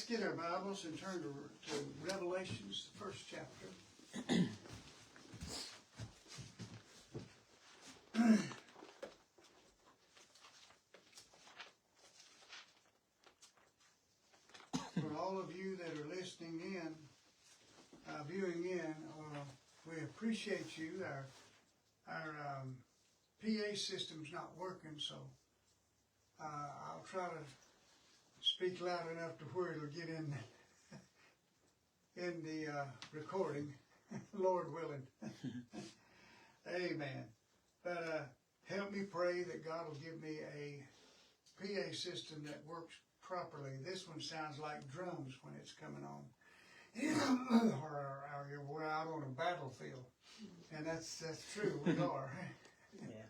Let's get our Bibles and turn to Revelations, the first chapter. For all of you that are listening in, viewing in, we appreciate you. Our PA system's not working, so I'll try to speak loud enough to where it'll get in the recording, Lord willing. Amen. But help me pray that God will give me a PA system that works properly. This one sounds like drums when it's coming on. We're out on a battlefield, and that's true. We are. Yeah.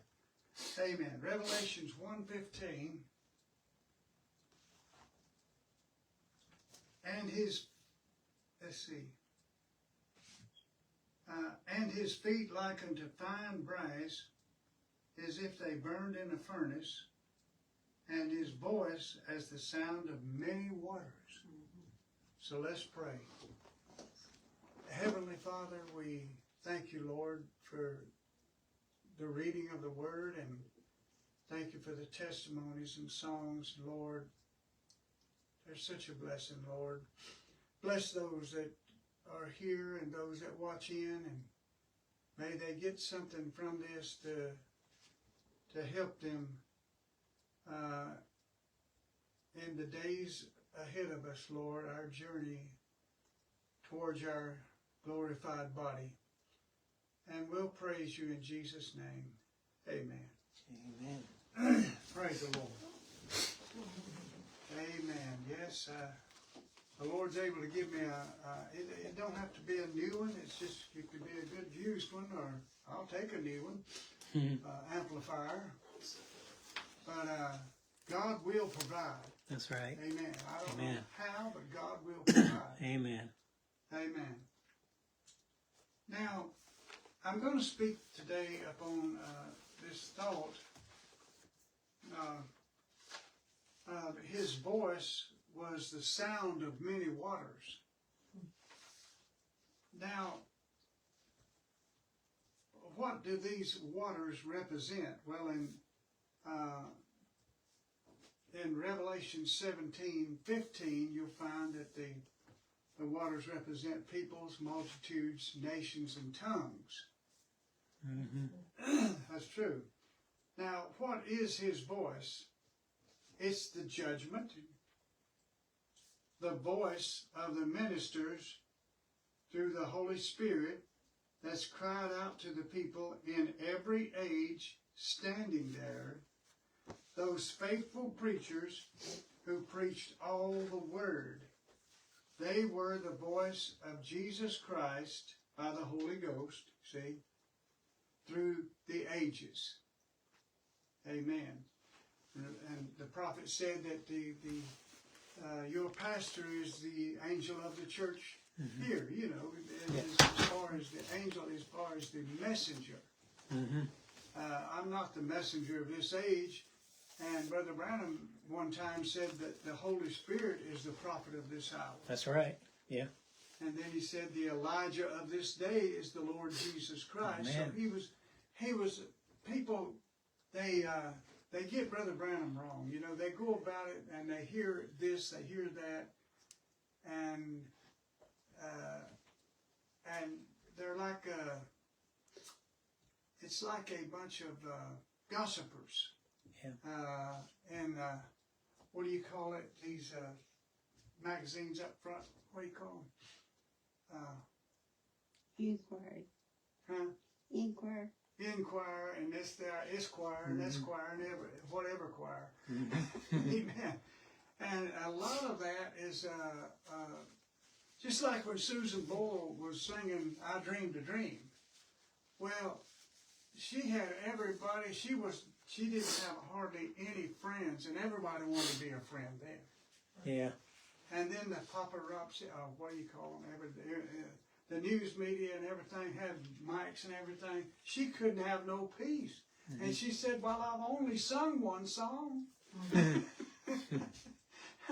Amen. Revelations 1:15. And his feet like unto fine brass, as if they burned in a furnace, and his voice as the sound of many waters. So let's pray. Heavenly Father, we thank you, Lord, for the reading of the Word, and thank you for the testimonies and songs, Lord. They're such a blessing, Lord. Bless those that are here and those that watch in, and may they get something from this to help them in the days ahead of us, Lord, our journey towards our glorified body. And we'll praise you in Jesus' name. Amen. Amen. Praise the Lord. Amen. Yes, the Lord's able to give me it don't have to be a new one. It's just, it could be a good used one, or I'll take a new one, amplifier. But God will provide. That's right. Amen. I don't know how, but God will provide. Amen. Amen. Now, I'm going to speak today upon this thought. His voice was the sound of many waters. Now, what do these waters represent? Well, in Revelation 17:15, you'll find that the waters represent peoples, multitudes, nations, and tongues. Mm-hmm. That's true. Now, what is his voice? It's the judgment, the voice of the ministers through the Holy Spirit that's cried out to the people in every age standing there, those faithful preachers who preached all the word. They were the voice of Jesus Christ by the Holy Ghost, see, through the ages. Amen. And the prophet said that your pastor is the angel of the church here, you know, as far as the angel, as far as the messenger. I'm not the messenger of this age. And Brother Branham one time said that the Holy Spirit is the prophet of this hour. That's right. Yeah. And then he said the Elijah of this day is the Lord Jesus Christ. Amen. So he was people, they get Brother Branham wrong. You know, they go about it and they hear this, they hear that, and they're like it's like a bunch of gossipers. Yeah. And what do you call it? These magazines up front. What do you call them? Inquiry. Huh? Inquire, and this there, Esquire, and Esquire, and whatever choir. Amen. And a lot of that is just like when Susan Boyle was singing "I Dreamed a Dream." Well, she had everybody. She didn't have hardly any friends, and everybody wanted to be a friend then. Yeah. And then the paparazzi, what do you call them? The news media and everything had mics and everything. She couldn't have no peace. And she said, well, I've only sung one song.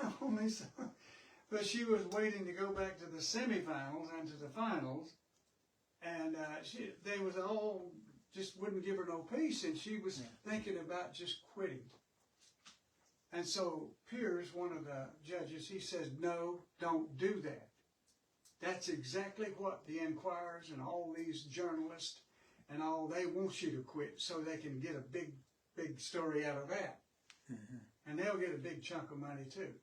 I've only sung. But she was waiting to go back to the semifinals and to the finals, and they was all just wouldn't give her no peace, and she was thinking about just quitting. And so Piers, one of the judges, he says, "No, don't do that. That's exactly what the Enquirers and all these journalists and all, they want you to quit so they can get a big story out of that. Mm-hmm. And they'll get a big chunk of money too."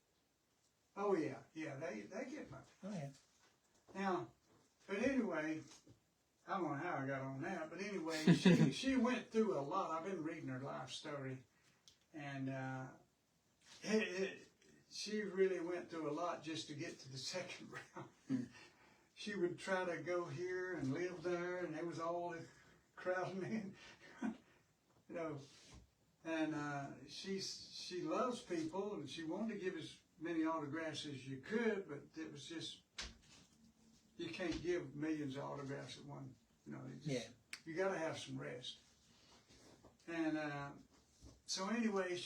Oh yeah, they get money. Oh yeah. Now, but anyway, I don't know how I got on that, but anyway, she went through a lot. I've been reading her life story, and she really went through a lot just to get to the second round. Mm. She would try to go here and live there, and there was all the crowding in, you know. And she loves people, and she wanted to give as many autographs as you could, but it was just, you can't give millions of autographs at one, you know. You got to have some rest. And so anyway,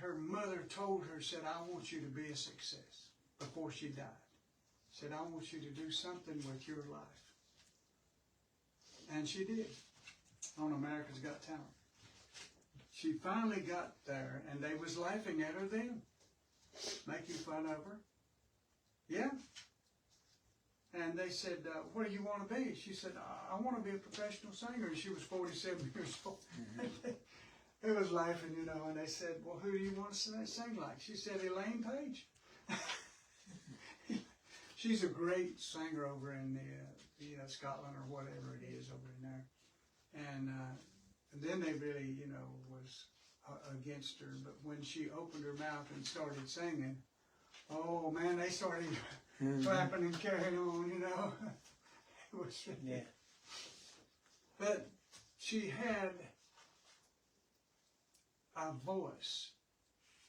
her mother told her, said, "I want you to be a success," before she died. Said, "I want you to do something with your life." And she did, on America's Got Talent. She finally got there, and they was laughing at her then, making fun of her. Yeah. And they said, "What do you want to be?" She said, "I want to be a professional singer." And she was 47 years old. Mm-hmm. They was laughing, you know, and they said, "Well, who do you want to sing like?" She said, "Elaine Page." She's a great singer over in the Scotland or whatever it is over in there. And then they really, you know, was against her. But when she opened her mouth and started singing, oh man, they started clapping and carrying on, you know. It was, yeah. But she had a voice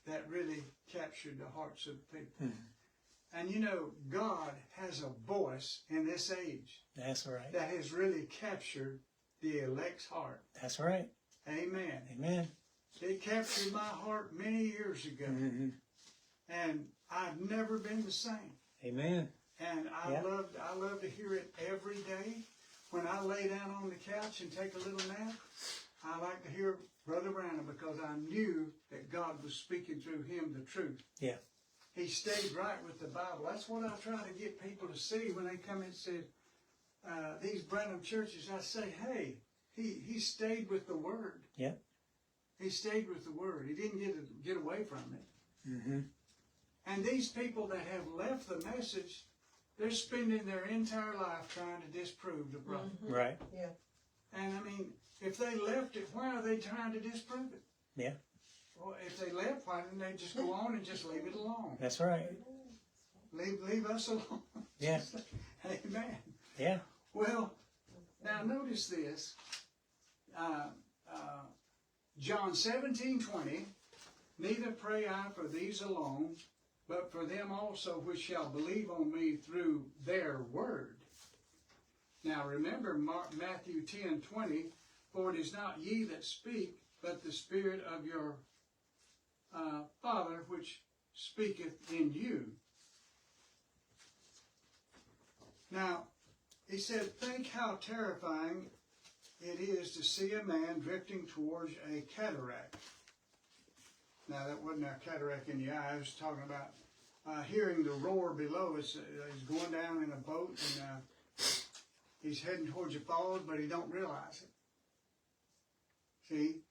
that really captured the hearts of people. Mm-hmm. And you know, God has a voice in this age. That's right. That has really captured the elect's heart. That's right. Amen. Amen. It captured my heart many years ago. Mm-hmm. And I've never been the same. Amen. And I love to hear it every day. When I lay down on the couch and take a little nap, I like to hear Brother Branham, because I knew that God was speaking through him the truth. Yeah. He stayed right with the Bible. That's what I try to get people to see when they come and say, these Branham churches, I say, hey, he stayed with the Word. Yeah. He stayed with the Word. He didn't get away from it. Mm-hmm. And these people that have left the message, they're spending their entire life trying to disprove the brother. Mm-hmm. Right. Yeah. And I mean, if they left it, why are they trying to disprove it? Yeah. Well, if they left, why didn't they just go on and just leave it alone? That's right. Leave us alone. Yeah. Amen. Yeah. Well, now notice this. John 17:20. Neither pray I for these alone, but for them also which shall believe on me through their word. Now remember Matthew 10:20. For it is not ye that speak, but the Spirit of your Father which speaketh in you. Now, he said, think how terrifying it is to see a man drifting towards a cataract. Now, that wasn't a cataract in the eye. I was talking about hearing the roar below. He's going down in a boat, and he's heading towards the falls, but he don't realize it. See?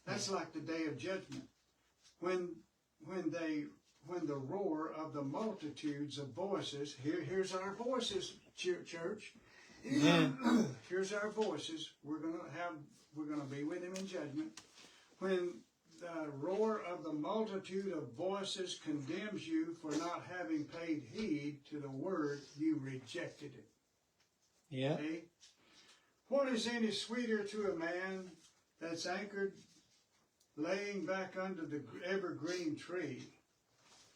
That's like the day of judgment. When the roar of the multitudes of voices, here's our voices, church. Yeah. Here's our voices. We're gonna be with him in judgment. When the roar of the multitude of voices condemns you for not having paid heed to the word, you rejected it. Yeah. See? What is any sweeter to a man that's anchored, laying back under the evergreen tree,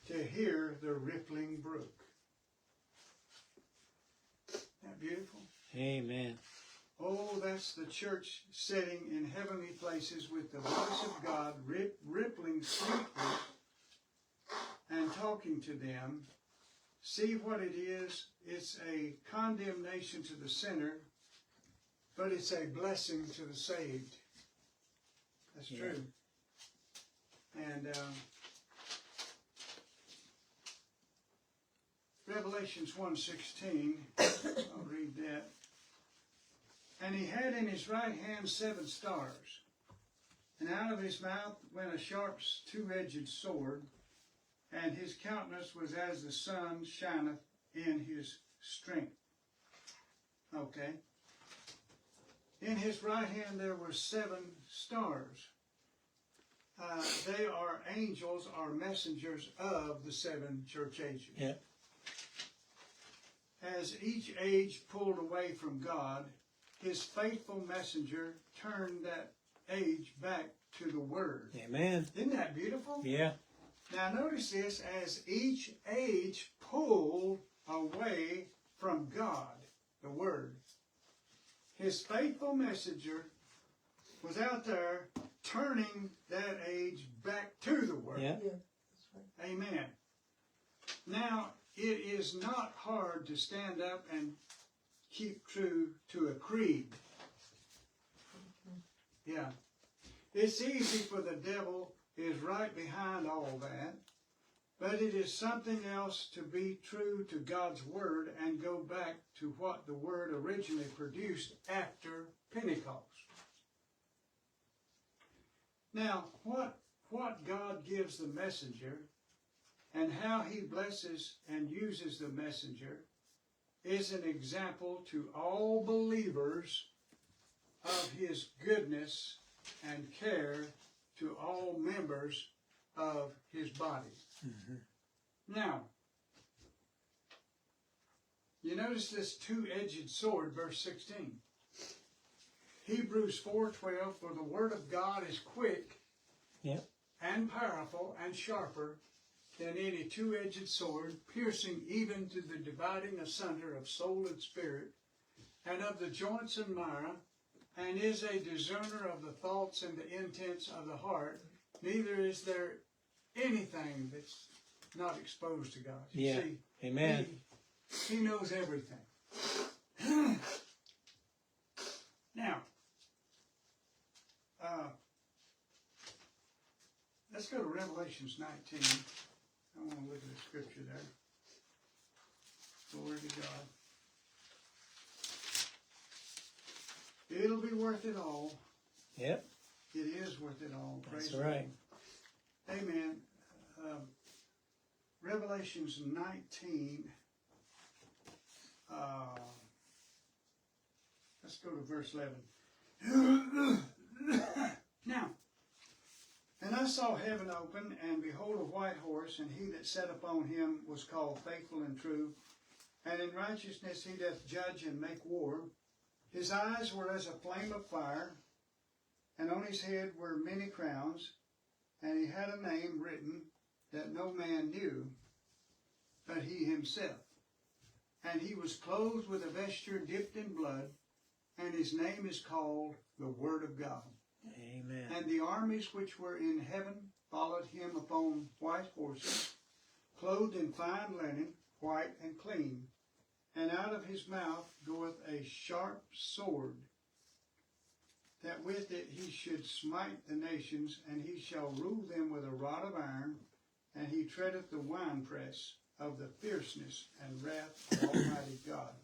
to hear the rippling brook? Isn't that beautiful? Amen. Oh, that's the church sitting in heavenly places with the voice of God rippling sweetly and talking to them, see what it is. It's a condemnation to the sinner, but it's a blessing to the saved. That's true. And Revelations 1:16, I'll read that. And he had in his right hand 7 stars, and out of his mouth went a sharp 2-edged sword, and his countenance was as the sun shineth in his strength. Okay. In his right hand there were 7 stars. They are angels or messengers of the 7 church ages. Yeah. As each age pulled away from God, his faithful messenger turned that age back to the Word. Amen. Isn't that beautiful? Yeah. Now notice this, as each age pulled away from God, the Word, his faithful messenger was out there turning that age back to the Word. Yeah. Yeah, that's right. Amen. Now, it is not hard to stand up and keep true to a creed. Yeah. It's easy for the devil is right behind all that, but it is something else to be true to God's Word and go back to what the Word originally produced after Pentecost. Now, what God gives the messenger and how he blesses and uses the messenger is an example to all believers of his goodness and care to all members of his body. Mm-hmm. Now, you notice this 2-edged sword, verse 16. Hebrews 4:12, for the word of God is quick and powerful and sharper than any 2-edged sword, piercing even to the dividing asunder of soul and spirit, and of the joints and marrow, and is a discerner of the thoughts and the intents of the heart. Neither is there anything that's not exposed to God. You see, Amen. He knows everything. Now, let's go to Revelations 19. I want to look at the scripture there. Glory to God. It'll be worth it all. Yep. It is worth it all. That's Praise right. God. Amen. Revelations 19. Let's go to verse 11. Now, and I saw heaven open, and behold, a white horse, and he that sat upon him was called Faithful and True, and in righteousness he doth judge and make war. His eyes were as a flame of fire, and on his head were many crowns, and he had a name written that no man knew, but he himself. And he was clothed with a vesture dipped in blood, and his name is called the Word of God. Amen. And the armies which were in heaven followed him upon white horses, clothed in fine linen, white and clean. And out of his mouth goeth a sharp sword, that with it he should smite the nations, and he shall rule them with a rod of iron, and he treadeth the winepress of the fierceness and wrath of Almighty God.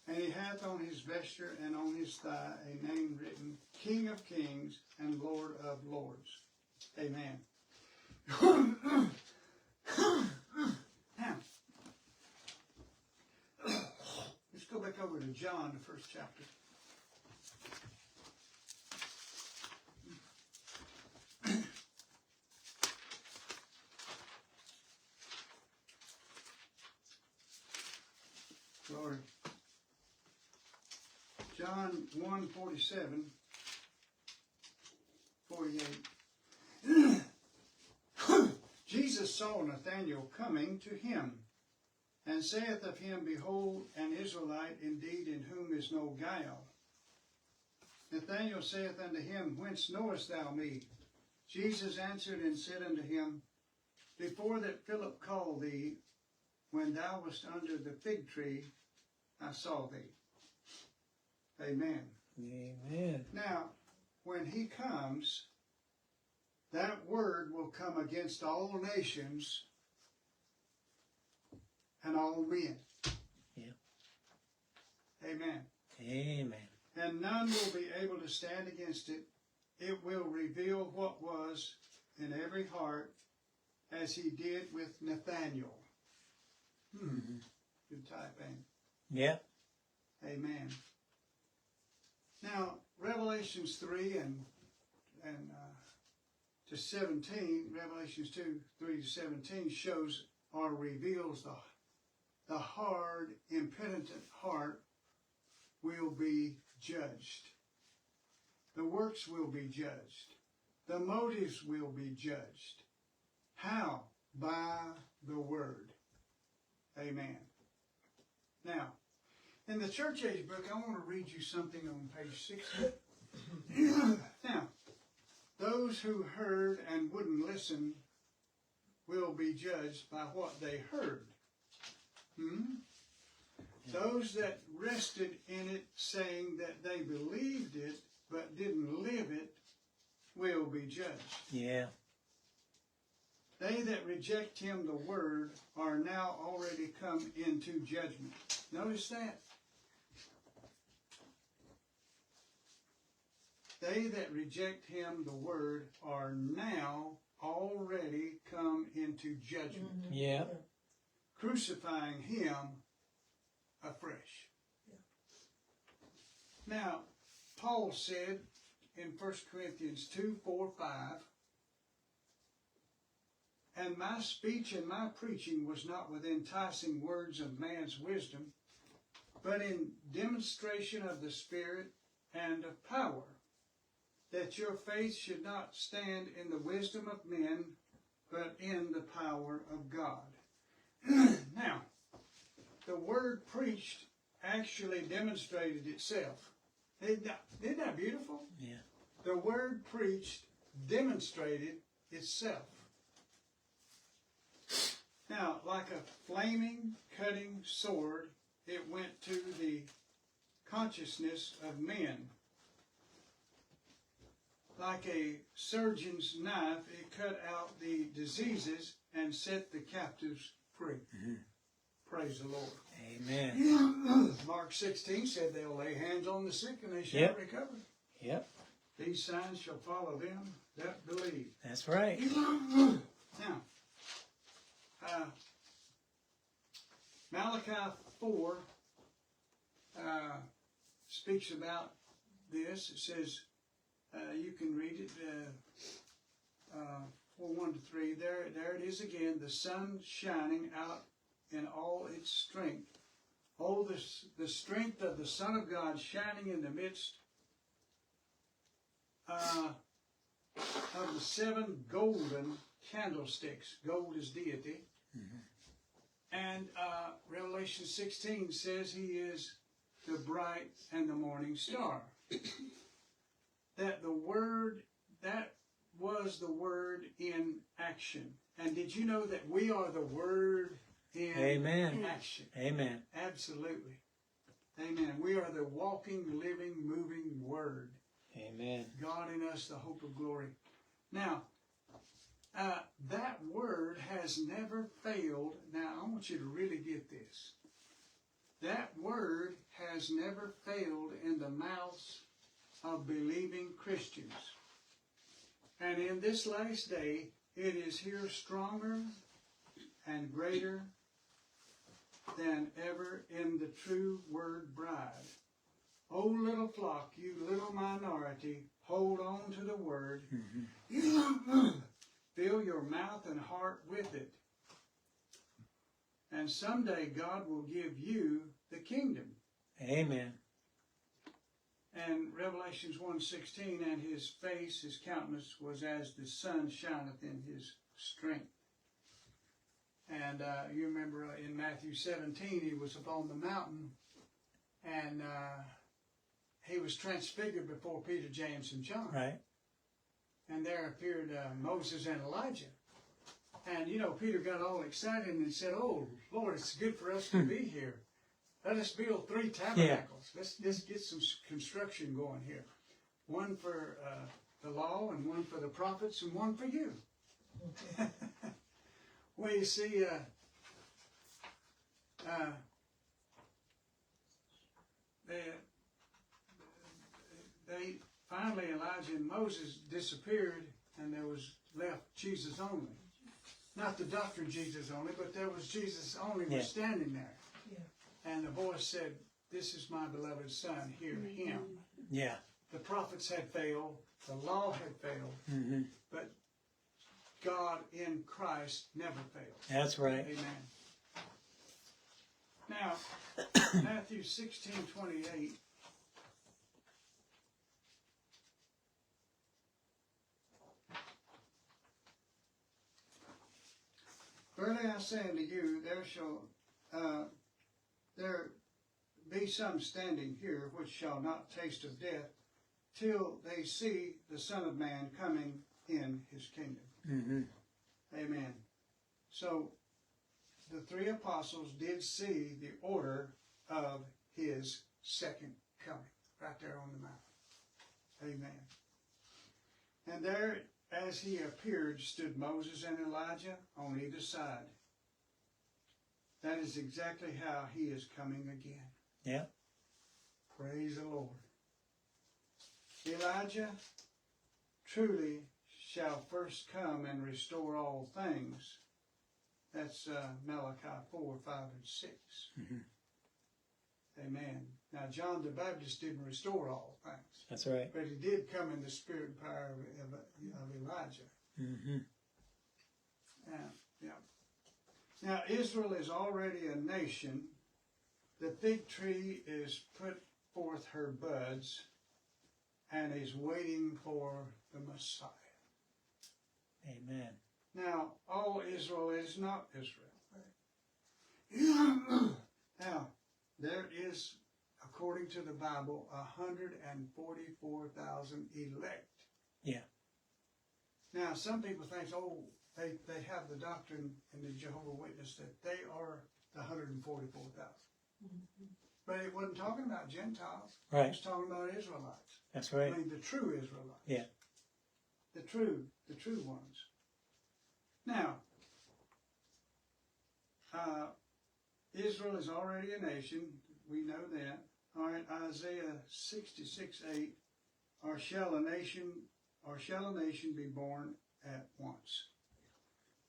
And he hath on his vesture and on his thigh a name written, King of Kings and Lord of Lords. Amen. Now, let's go back over to John, the first chapter. Glory. John 1:47, 48. Jesus saw Nathanael coming to him, and saith of him, Behold, an Israelite indeed, in whom is no guile. Nathanael saith unto him, Whence knowest thou me? Jesus answered and said unto him, Before that Philip called thee, when thou wast under the fig tree, I saw thee. Amen. Amen. Now, when he comes, that word will come against all nations and all men. Yeah. Amen. Amen. And none will be able to stand against it. It will reveal what was in every heart, as he did with Nathaniel. Good typing. Yeah. Amen. Now, Revelations 3 and to 17, Revelations 2, 3 to 17 shows or reveals the hard, impenitent heart will be judged. The works will be judged. The motives will be judged. How? By the Word. Amen. Now, in the Church Age book, I want to read you something on page 60. Now, those who heard and wouldn't listen will be judged by what they heard. Those that rested in it, saying that they believed it but didn't live it, will be judged. Yeah. They that reject him, the word, are now already come into judgment. Notice that. They that reject him, the word, are now already come into judgment. Yeah. Crucifying him afresh. Now, Paul said in 1 Corinthians 2, 4, 5, and my speech and my preaching was not with enticing words of man's wisdom, but in demonstration of the Spirit and of power, that your faith should not stand in the wisdom of men, but in the power of God. Now, the word preached actually demonstrated itself. Isn't that beautiful? Yeah. The word preached demonstrated itself. Now, like a flaming, cutting sword, it went to the consciousness of men. Like a surgeon's knife, it cut out the diseases and set the captives free. Praise the Lord. Amen. Mark 16 said they'll lay hands on the sick and they shall Yep. recover. Yep. These signs shall follow them that believe. That's right. Now, Malachi 4 speaks about this. It says, you can read it, 4:1 to 3. There it is again, the sun shining out in all its strength. Oh, the strength of the Son of God shining in the midst of the 7 golden candlesticks. Gold is deity. And Revelation 16 says he is the bright and the morning star. That was the word in action. And did you know that we are the word in Amen. action? Amen. Absolutely. Amen. We are the walking, living, moving word. Amen. God in us, the hope of glory. Now, that word has never failed. Now, I want you to really get this. That word has never failed in the mouths of believing Christians. And in this last day, it is here stronger and greater than ever in the true word bride. O little flock, you little minority, hold on to the word. Fill your mouth and heart with it. And someday God will give you the kingdom. Amen. And Revelations 1:16, and his face, his countenance, was as the sun shineth in his strength. And you remember in Matthew 17, he was upon the mountain, and he was transfigured before Peter, James, and John. Right. And there appeared Moses and Elijah. And, you know, Peter got all excited and said, "Oh, Lord, it's good for us to be here. Let us build 3 tabernacles. Let's get some construction going here. One for the law, and one for the prophets, and one for you." Well, you see, they finally, Elijah and Moses disappeared, and there was left Jesus only. Not the doctrine Jesus only, but there was Jesus only was standing there. Yeah. And the voice said, "This is my beloved Son, hear him." Yeah. The prophets had failed, the law had failed, but God in Christ never failed. That's right. Amen. Now, Matthew 16:28. "Verily I say unto you, there shall there be some standing here which shall not taste of death till they see the Son of Man coming in his kingdom." Amen. So the 3 apostles did see the order of his second coming right there on the mountain. Amen. And there, as he appeared, stood Moses and Elijah on either side. That is exactly how he is coming again. Yeah. Praise the Lord. Elijah truly shall first come and restore all things. That's Malachi 4, 5, and 6. Amen. Now, John the Baptist didn't restore all things. That's right. But he did come in the spirit and power of Elijah. Yeah. Now, Israel is already a nation. The fig tree is put forth her buds and is waiting for the Messiah. Amen. Now, all Israel is not Israel. Now, there is, according to the Bible, 144,000 elect. Yeah. Now, some people think, oh, they have the doctrine in the Jehovah's Witness that they are the 144,000. But it wasn't talking about Gentiles. Right. It was talking about Israelites. That's right. I mean, the true Israelites. Yeah. The true ones. Now, Israel is already a nation. We know that. All right, Isaiah 66:8. Or shall a nation be born at once?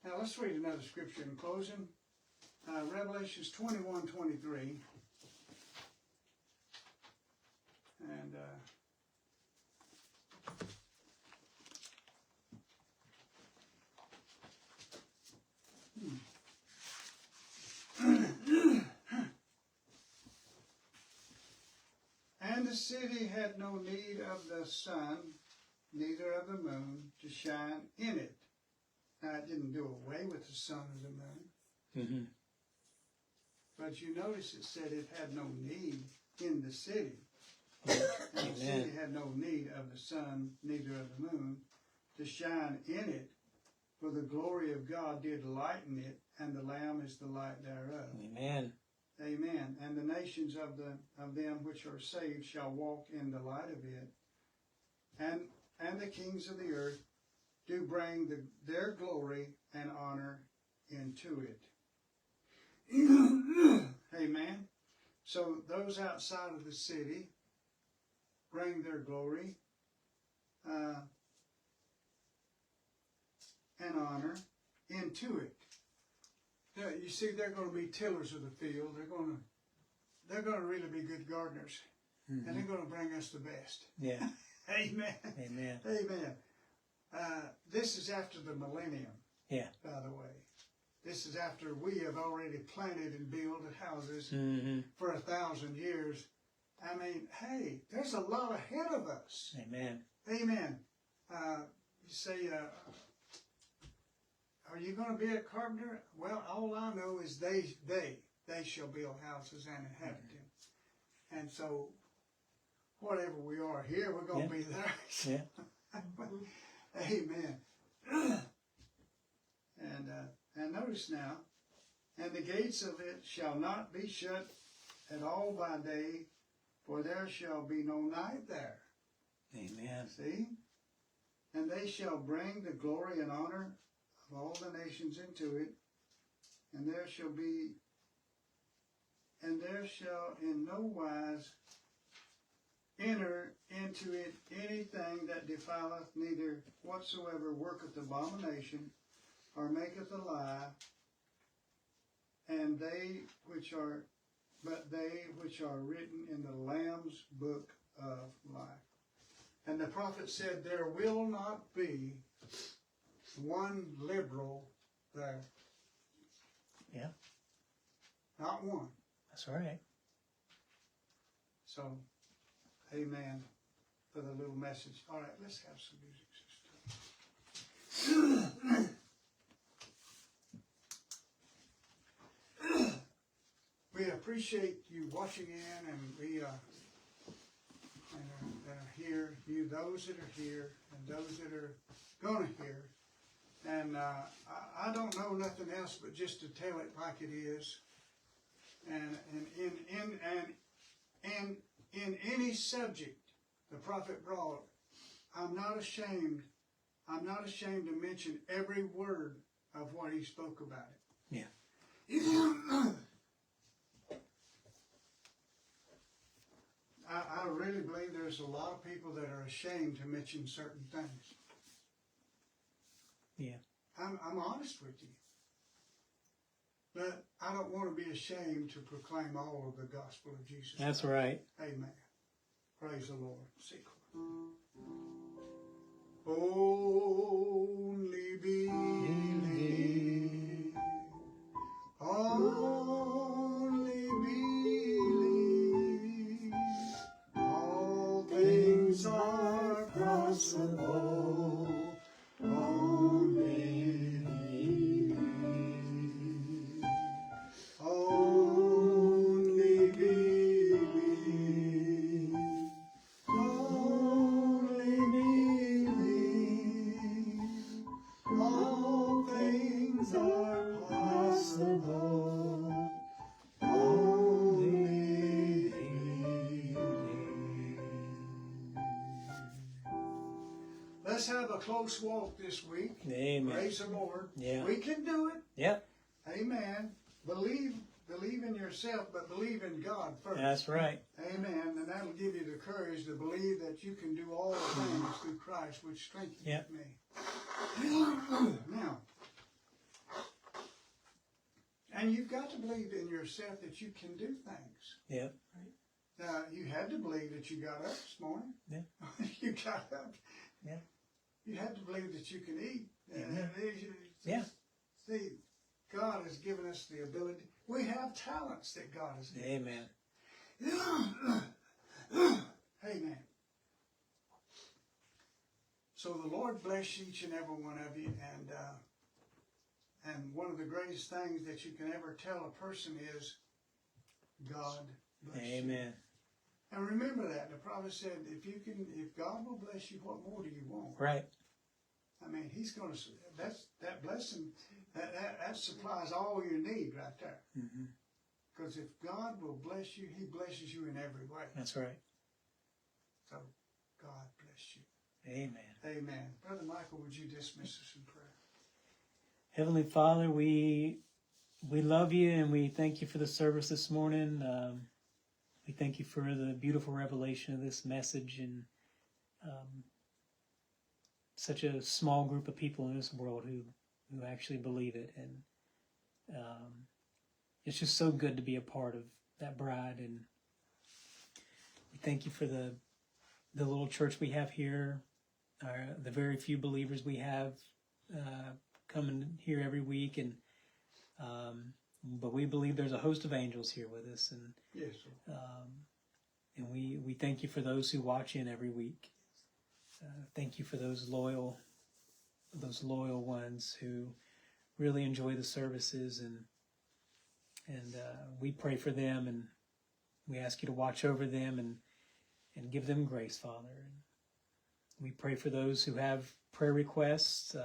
Now let's read another scripture in closing. Revelations 21:23. And And the city had no need of the sun, neither of the moon, to shine in it. Now, it didn't do away with the sun or the moon. But you notice it said it had no need in the city. And the city had no need of the sun, neither of the moon, to shine in it. For the glory of God did lighten it, and the Lamb is the light thereof. Amen. Amen. And the nations of them which are saved shall walk in the light of it. And the kings of the earth do bring their glory and honor into it. Amen. So those outside of the city bring their glory and honor into it. Yeah, you see, they're going to be tillers of the field. They're going to really be good gardeners, and they're going to bring us the best. Yeah. Amen. Amen. Amen. This is after the millennium. Yeah. By the way, this is after we have already planted and built houses for 1,000 years. I mean, hey, there's a lot ahead of us. Amen. Amen. You say, are you going to be a carpenter? Well, all I know is they shall build houses and inhabit them. And so, whatever we are here, we're going to be there. Yeah. Amen. And And notice now, and the gates of it shall not be shut at all by day, for there shall be no night there. Amen. See? And they shall bring the glory and honor of all the nations into it, and there shall in no wise enter into it anything that defileth, neither whatsoever worketh abomination, or maketh a lie, and they which are written in the Lamb's book of life. And the prophet said, there will not be one liberal there. Yeah. Not one. That's right. So, amen for the little message. All right, let's have some music, sister. We appreciate you watching in, and we that are here, you, those that are here, and those that are going to hear. And I don't know nothing else but just to tell it like it is. And in any subject the prophet brought, I'm not ashamed to mention every word of what he spoke about it. Yeah. I really believe there's a lot of people that are ashamed to mention certain things. Yeah. I'm honest with you. But I don't want to be ashamed to proclaim all of the gospel of Jesus That's Christ. right. Amen. Praise the Lord. See. Only believe. Only believe. All things are possible. Only believe. Only believe. Only believe. All things are possible. Only believe. Let's have a close walk this week. Amen. Praise the Lord. Yeah. We can do it. Yep. Amen. Believe in yourself, but believe in God first. That's right. Amen. And that'll give you the courage to believe that you can do all things through Christ, which strengthens Yep. me. Now, and you've got to believe in yourself that you can do things. Yep. Now, you had to believe that you got up this morning. Yeah. You got up. Yeah. You had to believe that you can eat. Yeah. See, God has given us the ability. We have talents that God has given. Amen. Amen. So the Lord bless each and every one of you, and one of the greatest things that you can ever tell a person is, God bless you. Amen. And remember that the prophet said, if God will bless you, what more do you want? Right. I mean, He's going to. That blessing. That supplies all your need right there. Because if God will bless you, He blesses you in every way. That's right. So, God bless you. Amen. Amen. Brother Michael, would you dismiss us in prayer? Heavenly Father, we love you and we thank you for the service this morning. We thank you for the beautiful revelation of this message and such a small group of people in this world who actually believe it. And it's just so good to be a part of that bride. And we thank you for the little church we have here, the very few believers we have coming here every week. And but we believe there's a host of angels here with us. And Yes, sir. and we thank you for those who watch in every week. Thank you for those loyal ones who really enjoy the services, and we pray for them, and we ask you to watch over them and give them grace, Father. And we pray for those who have prayer requests.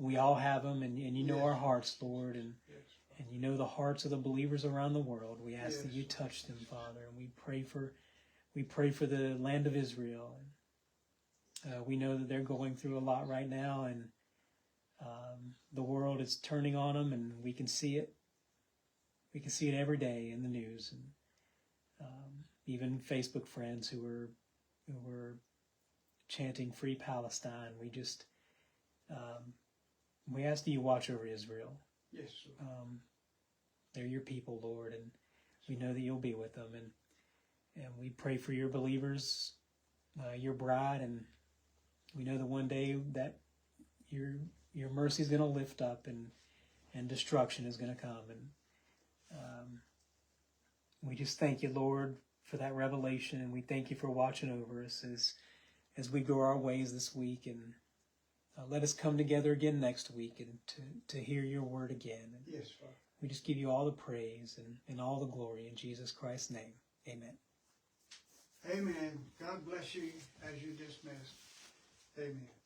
we all have them, and you know Yes. our hearts, Lord, and Yes. you know the hearts of the believers around the world. We ask that Yes. you touch them, Father, and we pray for the land of Israel. And we know that they're going through a lot right now, and the world is turning on them, and we can see it. We can see it every day in the news, and even Facebook friends who were chanting "Free Palestine." We just we ask that you watch over Israel. Yes. Lord. They're your people, Lord, and we know that you'll be with them. And we pray for your believers, your bride, and we know that one day that your mercy is going to lift up and destruction is going to come. And we just thank you, Lord, for that revelation, and we thank you for watching over us as we go our ways this week. And let us come together again next week and to hear your word again. And Yes, Father. we just give you all the praise and all the glory in Jesus Christ's name. Amen. Amen. God bless you as you dismiss. Amen.